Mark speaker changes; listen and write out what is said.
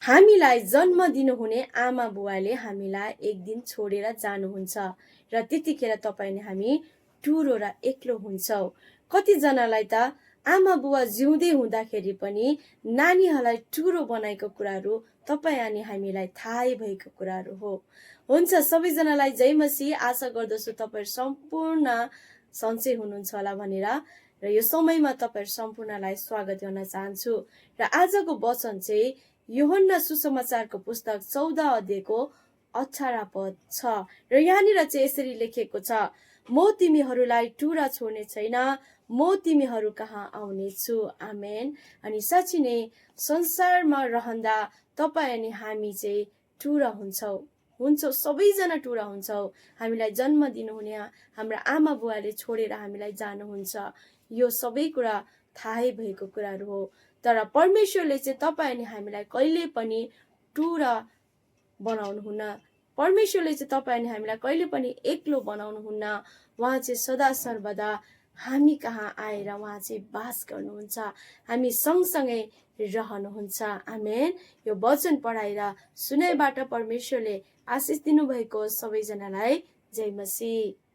Speaker 1: हामीलाई जन्म दिनुहुने आमा बुवाले हामीलाई एक दिन छोडेर जानुहुन्छ र त्यतिखेर तपाईँ अनि हामी टुरो र एक्लो हुन्छौँ। कतिजनालाई त आमा बुवा जिउँदै हुँदाखेरि पनि नानीहरूलाई टुरो बनाएको कुराहरू तपाईँ अनि हामीलाई थाहै भएको कुराहरू हो। हुन्छ, सबैजनालाई जय मसीह। आशा गर्दछु तपाईँ सम्पूर्ण सन्चै हुनुहुन्छ होला भनेर र यो समयमा तपाईँ सम्पूर्णलाई स्वागत गर्न चाहन्छु। र आजको वचन चाहिँ यूहन्ना सुसमाचारको पुस्तक 14 अध्यायको 18 पद छ र यहाँनिर चाहिँ यसरी लेखेको छ, म तिमीहरूलाई टुरा छोड्ने छैन, म तिमीहरू कहाँ आउनेछु। आमेन। अनि साँच्चै नै संसारमा रहँदा तपाईँ अनि हामी चाहिँ टुरा हुन्छौँ, सबैजना टुरा हुन्छौँ। हामीलाई जन्म दिनुहुने हाम्रा आमा बुवाले छोडेर हामीलाई जानुहुन्छ, यो सबै कुरा थाहै भएको कुराहरू हो। तर परमेश्वरले चाहिँ तपाईँ अनि हामीलाई कहिले पनि टुरा बनाउनुहुन्न। परमेश्वरले चाहिँ तपाईँ अनि हामीलाई कहिले पनि एक्लो बनाउनुहुन्न। उहाँ चाहिँ सदा सर्वदा हामी कहाँ आएर उहाँ चाहिँ बास गर्नुहुन्छ, हामी सँगसँगै रहनुहुन्छ। आमेन। यो वचन पढाएर सुनाइबाट परमेश्वरले आशिष दिनुभएको सबैजनालाई जय मसीह।